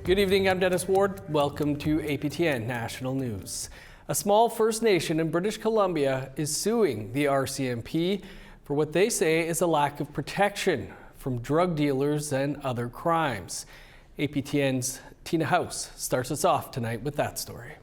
Good evening, I'm Dennis Ward. Welcome to APTN National News. A small First Nation in British Columbia is suing the RCMP for what they say is a lack of protection from drug dealers and other crimes. APTN's Tina House starts us off tonight with that story.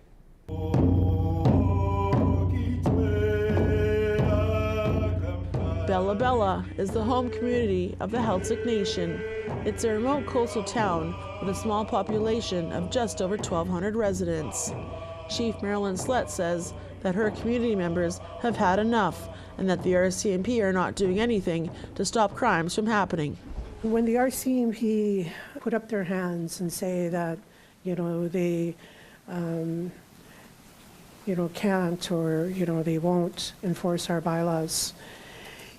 Bella Bella is the home community of the Celtic Nation. It's a remote coastal town with a small population of just over 1,200 residents. Chief Marilyn Slett says that her community members have had enough and that the RCMP are not doing anything to stop crimes from happening. When the RCMP put up their hands and say that, they, can't or, they won't enforce our bylaws,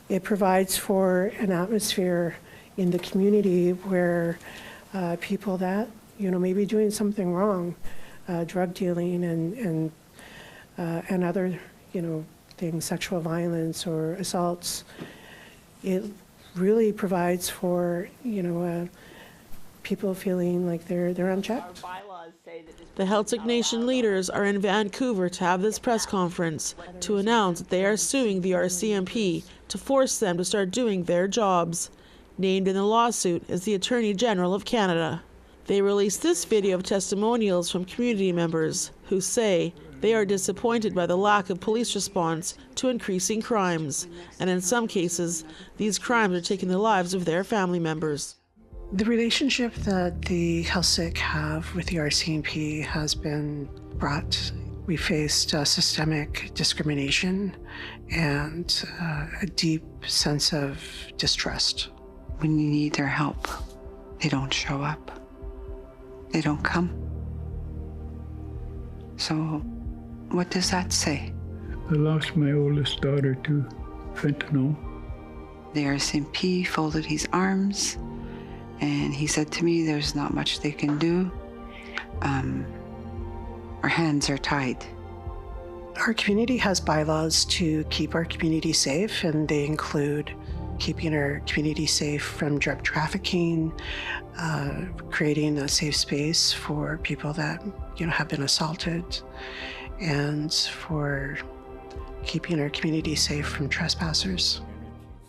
it provides for an atmosphere in the community where people that, may be doing something wrong, drug dealing and other, things, sexual violence or assaults, it really provides for, people feeling like they're unchecked. The Celtic Nation leaders are in Vancouver to have this press conference to announce that they are suing the RCMP to force them to start doing their jobs. Named in the lawsuit is the Attorney General of Canada. They released this video of testimonials from community members who say they are disappointed by the lack of police response to increasing crimes, and in some cases, these crimes are taking the lives of their family members. The relationship that the Celtic have with the RCMP has been fraught. We faced systemic discrimination and a deep sense of distrust. When you need their help, they don't show up. They don't come. So, what does that say? I lost my oldest daughter to fentanyl. The RCMP folded his arms and he said to me, there's not much they can do. Our hands are tied. Our community has bylaws to keep our community safe, and they include keeping our community safe from drug trafficking, creating a safe space for people that have been assaulted, and for keeping our community safe from trespassers.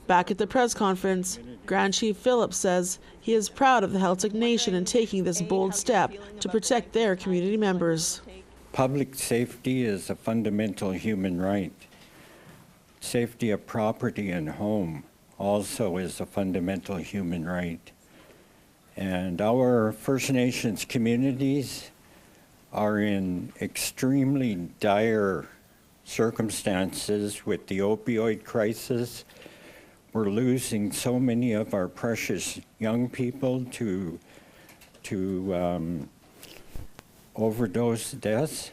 Back at the press conference, Grand Chief Phillips says he is proud of the Celtic Nation in taking this bold step to protect their community members. Public safety is a fundamental human right. Safety of property and home also is a fundamental human right. And our First Nations communities are in extremely dire circumstances with the opioid crisis. We're losing so many of our precious young people to overdose deaths.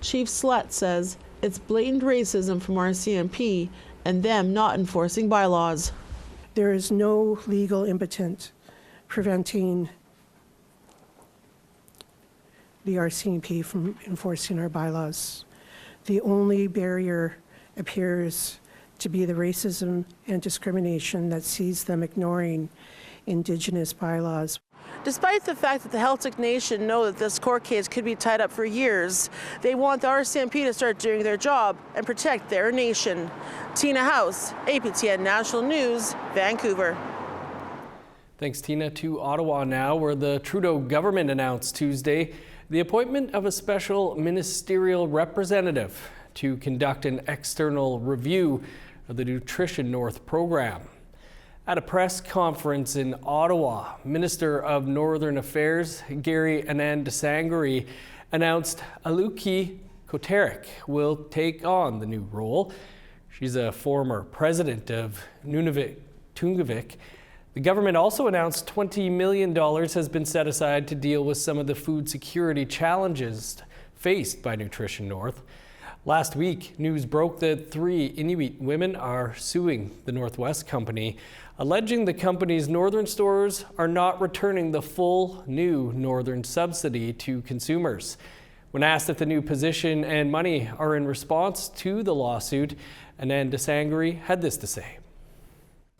Chief Slett says it's blatant racism from RCMP and them not enforcing bylaws. There is no legal impetus preventing the RCMP from enforcing our bylaws. The only barrier appears to be the racism and discrimination that sees them ignoring Indigenous bylaws. Despite the fact that the Celtic Nation know that this court case could be tied up for years, they want the RCMP to start doing their job and protect their nation. Tina House, APTN National News, Vancouver. Thanks, Tina. To Ottawa now, where the Trudeau government announced Tuesday the appointment of a special ministerial representative to conduct an external review of the Nutrition North program. At a press conference in Ottawa, Minister of Northern Affairs Gary Anand-Desangari announced Aluki Koterik will take on the new role. She's a former president of Nunavik. The government also announced $20 million has been set aside to deal with some of the food security challenges faced by Nutrition North. Last week, news broke that 3 Inuit women are suing the Northwest Company, alleging the company's northern stores are not returning the full new northern subsidy to consumers. When asked if the new position and money are in response to the lawsuit, Anand Desangari had this to say.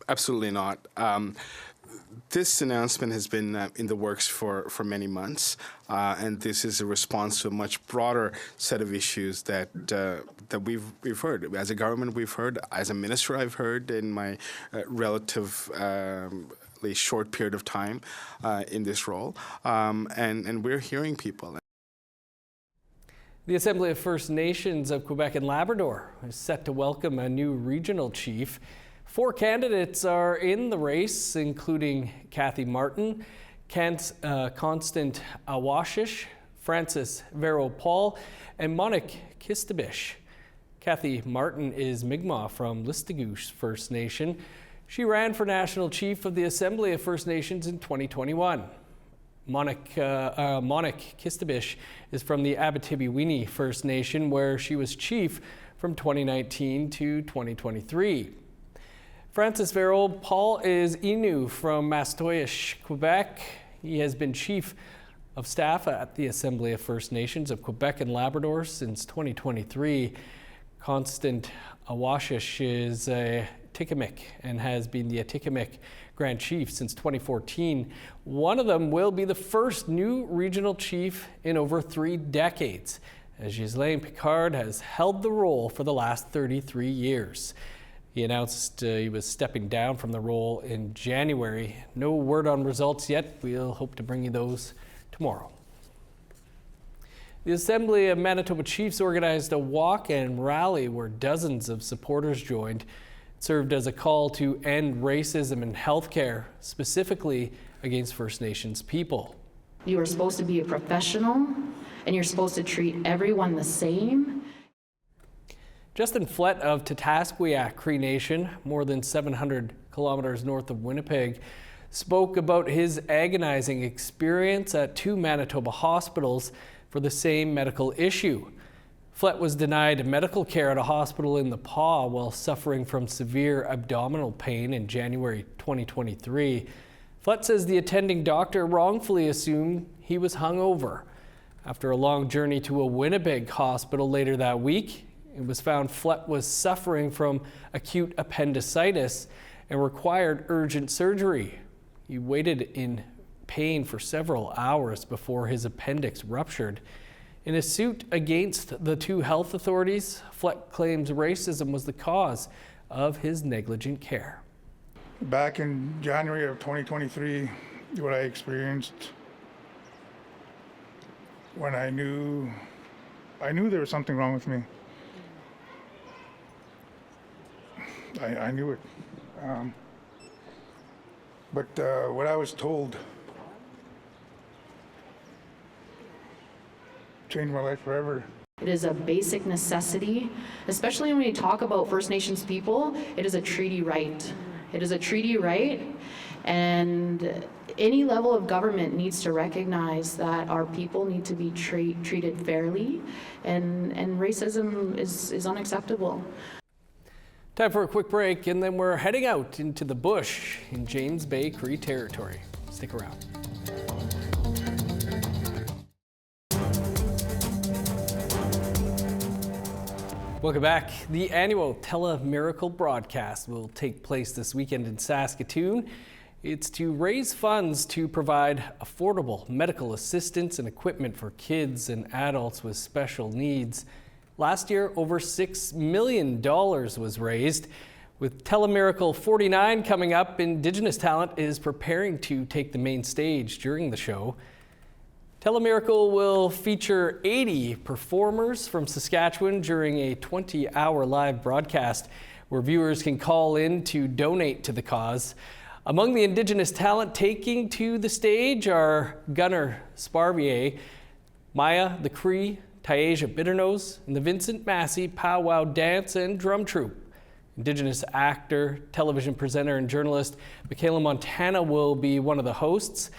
Absolutely not. This announcement has been in the works for many months, and this is a response to a much broader set of issues that we've heard. As a government, we've heard. As a minister, I've heard in my relatively short period of time in this role, and we're hearing people. The Assembly of First Nations of Quebec and Labrador is set to welcome a new regional chief. 4 candidates are in the race, including Kathy Martin, Constant Awashish, Francis Vero-Paul, and Monique Kistabish. Kathy Martin is Mi'kmaq from Listigouche First Nation. She ran for National Chief of the Assembly of First Nations in 2021. Monique Kistabish is from the Abitibi-Wini First Nation, where she was chief from 2019 to 2023. Francis Vero-Paul is Innu from Mastoyish, Quebec. He has been Chief of Staff at the Assembly of First Nations of Quebec and Labrador since 2023. Constant Awashish is a Atikamekw and has been the Atikamekw Grand Chief since 2014. One of them will be the first new regional chief in over 3 decades, as Ghislain Picard has held the role for the last 33 years. He announced he was stepping down from the role in January. No word on results yet. We'll hope to bring you those tomorrow. The Assembly of Manitoba Chiefs organized a walk and rally where dozens of supporters joined. It served as a call to end racism in healthcare, specifically against First Nations people. You are supposed to be a professional, and you're supposed to treat everyone the same. Justin Flett of Tatasquiac Cree Nation, more than 700 kilometers north of Winnipeg, spoke about his agonizing experience at 2 Manitoba hospitals for the same medical issue. Flett was denied medical care at a hospital in the Pas while suffering from severe abdominal pain in January 2023. Flett says the attending doctor wrongfully assumed he was hungover. After a long journey to a Winnipeg hospital later that week, it was found Flett was suffering from acute appendicitis and required urgent surgery. He waited in pain for several hours before his appendix ruptured. In a suit against the 2 health authorities, Flett claims racism was the cause of his negligent care. Back in January of 2023, what I experienced when I knew there was something wrong with me. I knew it. But what I was told changed my life forever. It is a basic necessity, especially when we talk about First Nations people. It is a treaty right. It is a treaty right, and any level of government needs to recognize that our people need to be treated fairly, and racism is unacceptable. Time for a quick break, and then we're heading out into the bush in James Bay Cree territory. Stick around. Welcome back. The annual TeleMiracle broadcast will take place this weekend in Saskatoon. It's to raise funds to provide affordable medical assistance and equipment for kids and adults with special needs. Last year, over $6 million was raised. With TeleMiracle 49 coming up, Indigenous talent is preparing to take the main stage during the show. TeleMiracle will feature 80 performers from Saskatchewan during a 20-hour live broadcast where viewers can call in to donate to the cause. Among the Indigenous talent taking to the stage are Gunnar Sparvier, Maya the Cree, Tayaja Bitternose, and the Vincent Massey Powwow Dance and Drum Troupe. Indigenous actor, television presenter, and journalist Michaela Montana will be one of the hosts.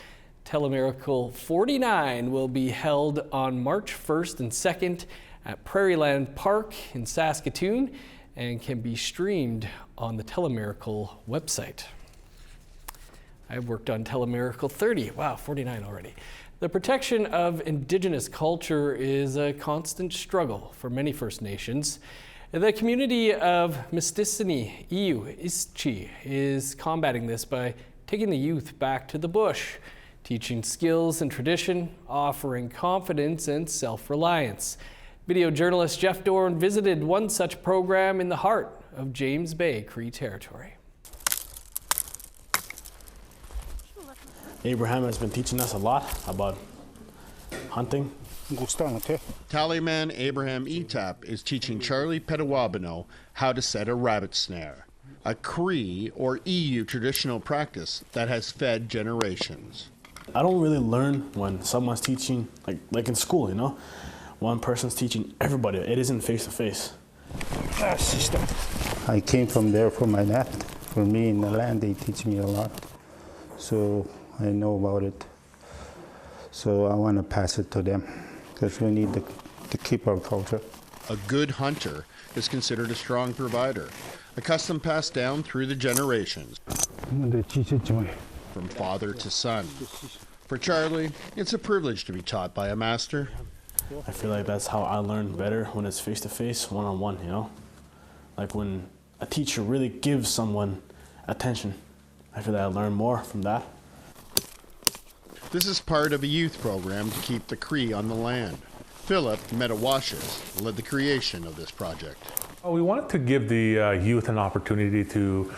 TeleMiracle 49 will be held on March 1st and 2nd at Prairieland Park in Saskatoon and can be streamed on the TeleMiracle website. I've worked on TeleMiracle 30. Wow, 49 already. The protection of Indigenous culture is a constant struggle for many First Nations. The community of Mistissini, Iu, Ischi is combating this by taking the youth back to the bush, teaching skills and tradition, offering confidence and self-reliance. Video journalist Jeff Dorn visited one such program in the heart of James Bay Cree territory. Abraham has been teaching us a lot about hunting. Tallyman Abraham Etap is teaching Charlie Petawabino how to set a rabbit snare, a Cree or EU traditional practice that has fed generations. I don't really learn when someone's teaching, like in school, you know? One person's teaching everybody. It isn't face-to-face. I came from there for my dad. For me in the land, they teach me a lot. So I know about it. So I want to pass it to them because we need to keep our culture. A good hunter is considered a strong provider, a custom passed down through the generations, from father to son. For Charlie, it's a privilege to be taught by a master. I feel like that's how I learn better, when it's face-to-face, one-on-one, you know? Like when a teacher really gives someone attention. I feel like I learn more from that. This is part of a youth program to keep the Cree on the land. Philip Metawashes led the creation of this project. We wanted to give the youth an opportunity to,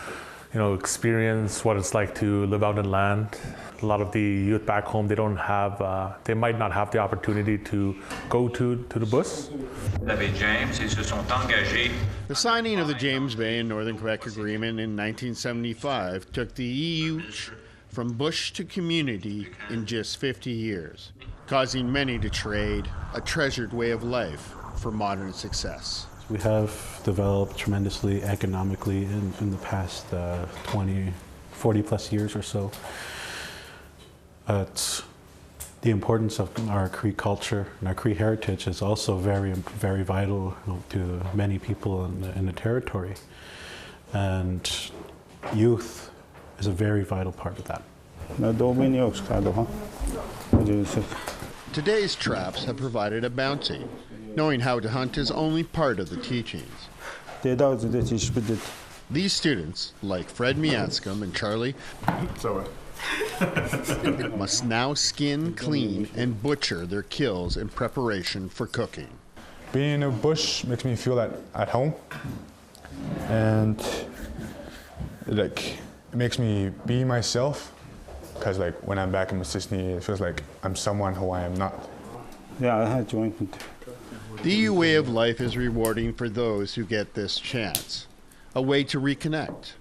experience what it's like to live out in land. A lot of the youth back home, they might not have the opportunity to go to the bush. The signing of the James Bay and Northern Quebec Agreement in 1975 took the EU from bush to community in just 50 years, causing many to trade a treasured way of life for modern success. We have developed tremendously economically in the past 40 plus years or so. The importance of our Cree culture and our Cree heritage is also very, very vital to many people in the territory. And youth is a very vital part of that. Today's traps have provided a bounty. Knowing how to hunt is only part of the teachings. These students, like Fred Miatscom and Charlie, must now skin, clean, and butcher their kills in preparation for cooking. Being in a bush makes me feel at home, and it makes me be myself. Because when I'm back in Wuttunee, it feels like I'm someone who I am not. Yeah, I had joined. The EU way of life is rewarding for those who get this chance. A way to reconnect,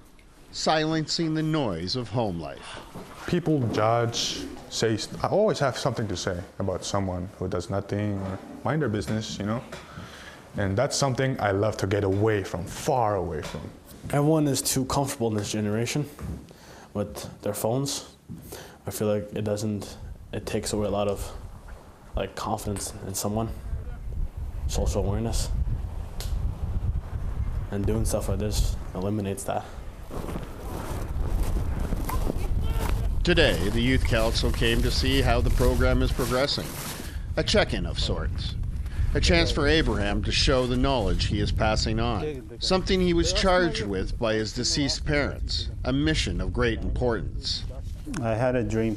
silencing the noise of home life. People judge, I always have something to say about someone who does nothing or mind their business, And that's something I love to get away from, far away from. Everyone is too comfortable in this generation with their phones. I feel like it takes away a lot of confidence in someone, social awareness. And doing stuff like this eliminates that. Today, the Youth Council came to see how the program is progressing. A check-in of sorts. A chance for Abraham to show the knowledge he is passing on. Something he was charged with by his deceased parents. A mission of great importance. I had a dream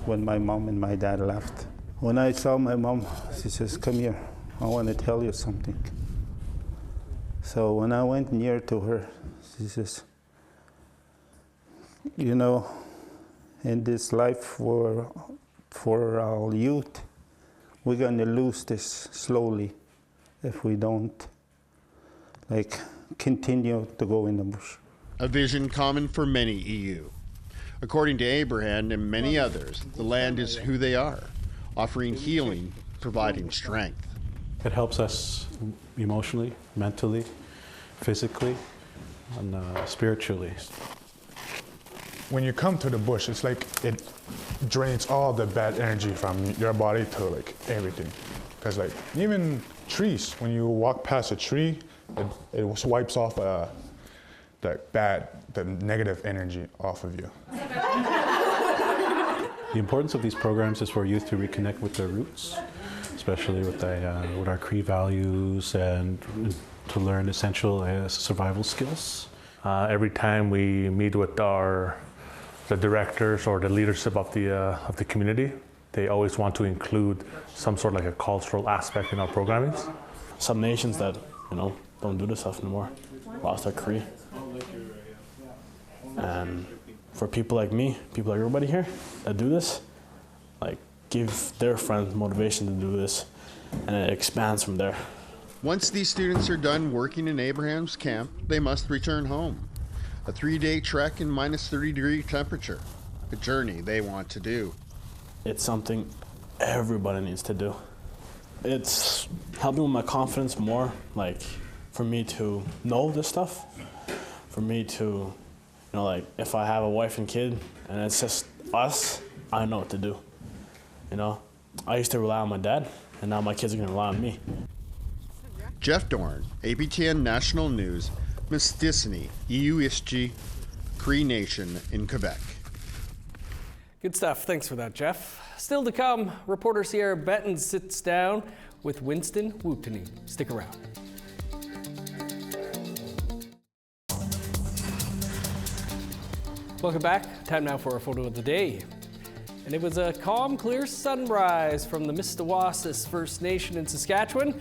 when my mom and my dad left. When I saw my mom, she says, "Come here, I want to tell you something." So when I went near to her, she says, in this life for our youth, we're going to lose this slowly if we don't continue to go in the bush. A vision common for many EU. According to Abraham and many others, the land is who they are, offering healing, providing strength. It helps us emotionally, mentally, physically, and spiritually. When you come to the bush, it's like it drains all the bad energy from your body to everything. Because even trees, when you walk past a tree, it wipes off the negative energy off of you. The importance of these programs is for youth to reconnect with their roots, especially with our Cree values, and to learn essential survival skills. Every time we meet with our the directors or the leadership of the community, they always want to include some sort of like a cultural aspect in our programming. Some nations that, don't do this stuff anymore lost their Cree. And for people like me, people like everybody here that do this, like give their friends motivation to do this, and it expands from there. Once these students are done working in Abraham's camp, they must return home. A 3-day trek in minus 30-degree temperature, a journey they want to do. It's something everybody needs to do. It's helping with my confidence more, like for me to know this stuff, for me to, like if I have a wife and kid and it's just us, I know what to do. I used to rely on my dad, and now my kids are gonna rely on me. Jeff Dorn, APTN National News, Mistissini, EUSG, Cree Nation in Quebec. Good stuff. Thanks for that, Jeff. Still to come, reporter Sierra Benton sits down with Winston Wuttunee. Stick around. Welcome back. Time now for our photo of the day. And it was a calm, clear sunrise from the Mistawassis First Nation in Saskatchewan.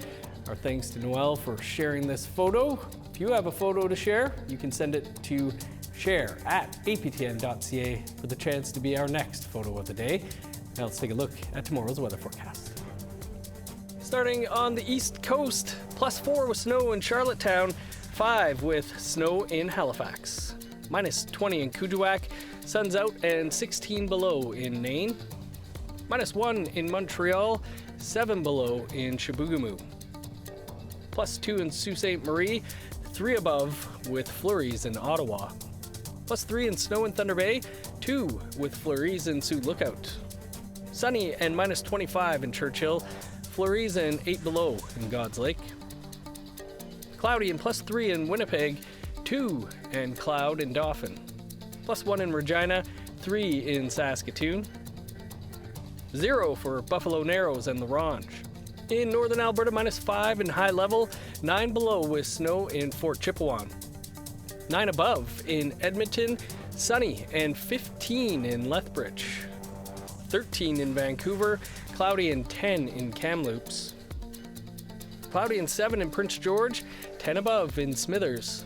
Our thanks to Noel for sharing this photo. If you have a photo to share, you can send it to share@aptn.ca for the chance to be our next photo of the day. Now let's take a look at tomorrow's weather forecast. Starting on the east coast, +4 with snow in Charlottetown, 5 with snow in Halifax. -20 in Kuujjuaq, sun's out and 16 below in Nain. -1 in Montreal, 7 below in Chibougamau. +2 in Sault Ste. Marie, 3 above with flurries in Ottawa. +3 in snow in Thunder Bay, 2 with flurries in Sioux Lookout. Sunny and -25 in Churchill, flurries and 8 below in God's Lake. Cloudy and +3 in Winnipeg, 2 and cloud in Dauphin. +1 in Regina, 3 in Saskatoon. 0 for Buffalo Narrows and La Ronge. In northern Alberta, -5 in High Level, 9 below with snow in Fort Chipewyan. 9 above in Edmonton, sunny and 15 in Lethbridge. 13 in Vancouver, cloudy and 10 in Kamloops. Cloudy and 7 in Prince George, 10 above in Smithers.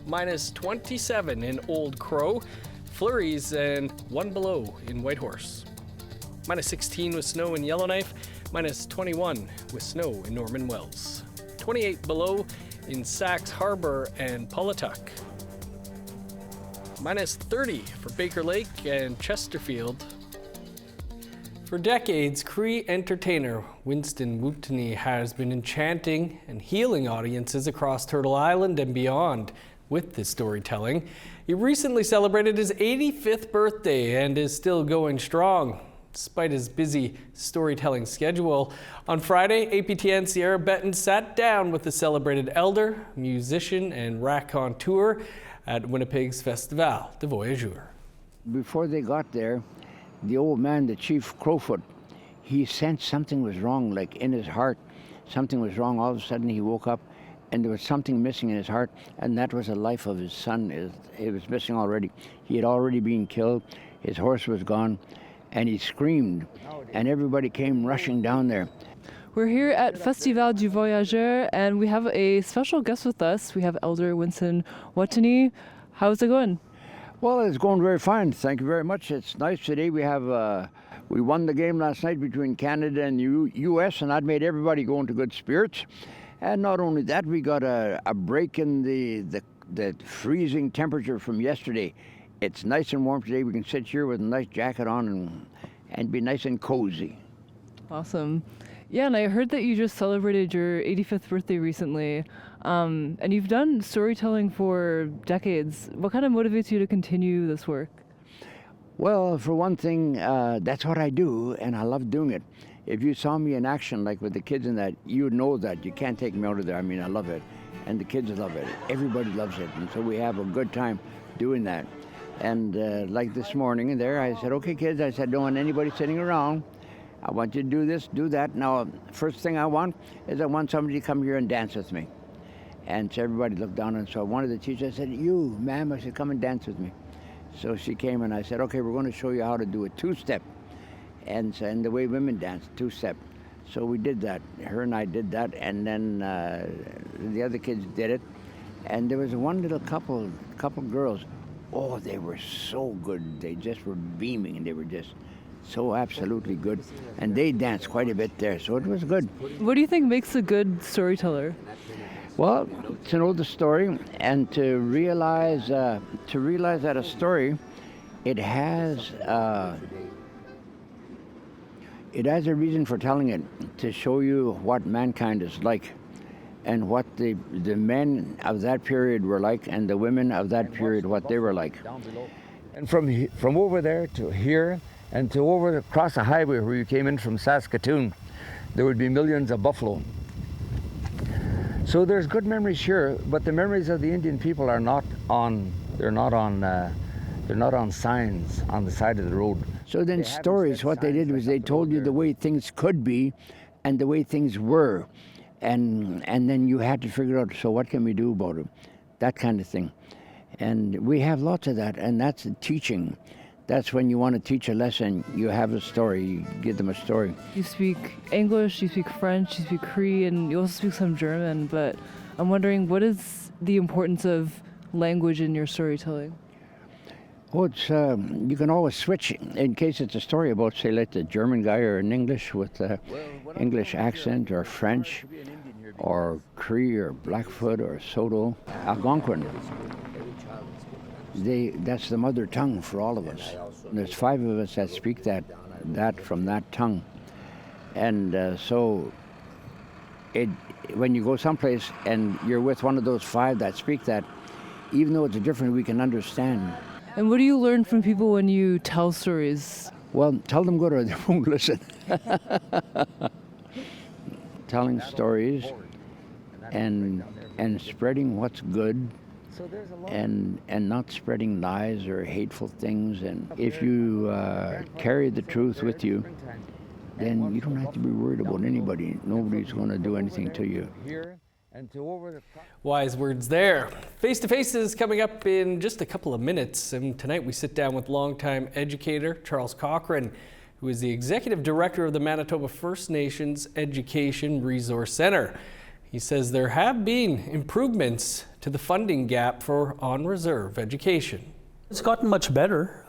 -27 in Old Crow, flurries and 1 below in Whitehorse. -16 with snow in Yellowknife, -21 with snow in Norman Wells. 28 below in Sax Harbor and Pawlatuck. -30 for Baker Lake and Chesterfield. For decades, Cree entertainer Winston Wuttunee has been enchanting and healing audiences across Turtle Island and beyond with this storytelling. He recently celebrated his 85th birthday and is still going strong, despite his busy storytelling schedule. On Friday, APTN Sierra Benton sat down with the celebrated elder, musician, and raconteur at Winnipeg's Festival de Voyageurs. Before they got there, the old man, the Chief Crowfoot, he sensed something was wrong, like in his heart. Something was wrong. All of a sudden he woke up and there was something missing in his heart, and that was the life of his son. It was missing already. He had already been killed. His horse was gone, and he screamed, and everybody came rushing down there. We're here at Festival du Voyageur, and we have a special guest with us. We have Elder Winston Wuttunee. How's it going? Well, it's going very fine. Thank you very much. It's nice today. We won the game last night between Canada and U.S., and that made everybody go into good spirits. And not only that, we got a break in the freezing temperature from yesterday. It's nice and warm today. We can sit here with a nice jacket on and be nice and cozy. Awesome. Yeah, and I heard that you just celebrated your 85th birthday recently, and you've done storytelling for decades. What kind of motivates you to continue this work? Well, for one thing, that's what I do, and I love doing it. If you saw me in action, like with the kids and that, you would know that. You can't take me out of there. I mean, I love it, and the kids love it. Everybody loves it, and so we have a good time doing that. And like this morning in there, I said, okay, kids, I said, don't want anybody sitting around. I want you to do this, do that. Now, first thing I want is I want somebody to come here and dance with me. And so everybody looked down, and so one of the teachers said, you, ma'am, I said, come and dance with me. So she came and I said, okay, we're going to show you how to do a two-step. And the way women dance, two-step. So we did that. Her and I did that, and then the other kids did it. And there was one little couple girls. Oh, they were so good. They just were beaming, and they were just so absolutely good. And they danced quite a bit there, so it was good. What do you think makes a good storyteller? Well, to know the story and to realize that a story, it has a reason for telling it, to show you what mankind is like, and what the men of that period were like, and the women of that period, what they were like. And from over there to here, and to over across the highway where you came in from Saskatoon, there would be millions of buffalo. So there's good memories here, but the memories of the Indian people are not on signs on the side of the road. So then stories, what they did was they told you the way things could be and the way things were. And then you had to figure out, so what can we do about it? That kind of thing. And we have lots of that, and that's teaching. That's when you want to teach a lesson, you have a story, you give them a story. You speak English, you speak French, you speak Cree, and you also speak some German, but I'm wondering, what is the importance of language in your storytelling? Oh, it's you can always switch in case it's a story about, say, like the German guy or an English with English accent, or French, or Cree, or Blackfoot, or Soto, Algonquin. That's the mother tongue for all of us. There's 5 of us that speak that from that tongue, and so when you go someplace and you're with one of those 5 that speak that, even though it's different, we can understand. And what do you learn from people when you tell stories? Well, tell them go to they won't listen. Telling stories and spreading what's good, and not spreading lies or hateful things. And if you carry the truth with you, then you don't have to be worried about anybody. Nobody's going to do anything to you. Wise words there. Face to Face is coming up in just a couple of minutes, and tonight we sit down with longtime educator Charles Cochran, who is the executive director of the Manitoba First Nations Education Resource Centre. He says there have been improvements to the funding gap for on-reserve education. It's gotten much better.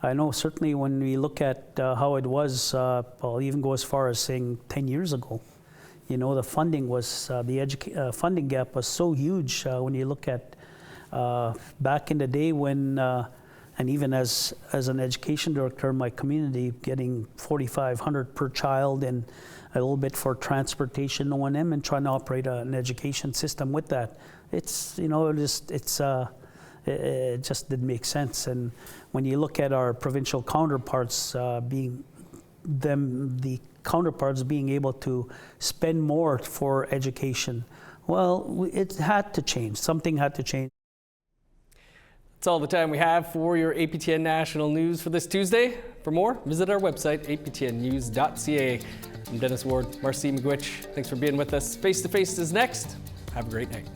I know certainly when we look at how it was, I'll even go as far as saying 10 years ago. You know, the funding was, funding gap was so huge when you look at back in the day when, and even as an education director in my community, getting $4,500 per child and a little bit for transportation, O&M, and trying to operate an education system with that. It's, you know, it just didn't make sense. And when you look at our provincial counterparts being able to spend more for education, well, it had to change. Something had to change. That's all the time we have for your APTN National News for this Tuesday. For more, visit our website, aptnnews.ca. I'm Dennis Ward, Marcy McGuitch. Thanks for being with us. Face to Face is next. Have a great night.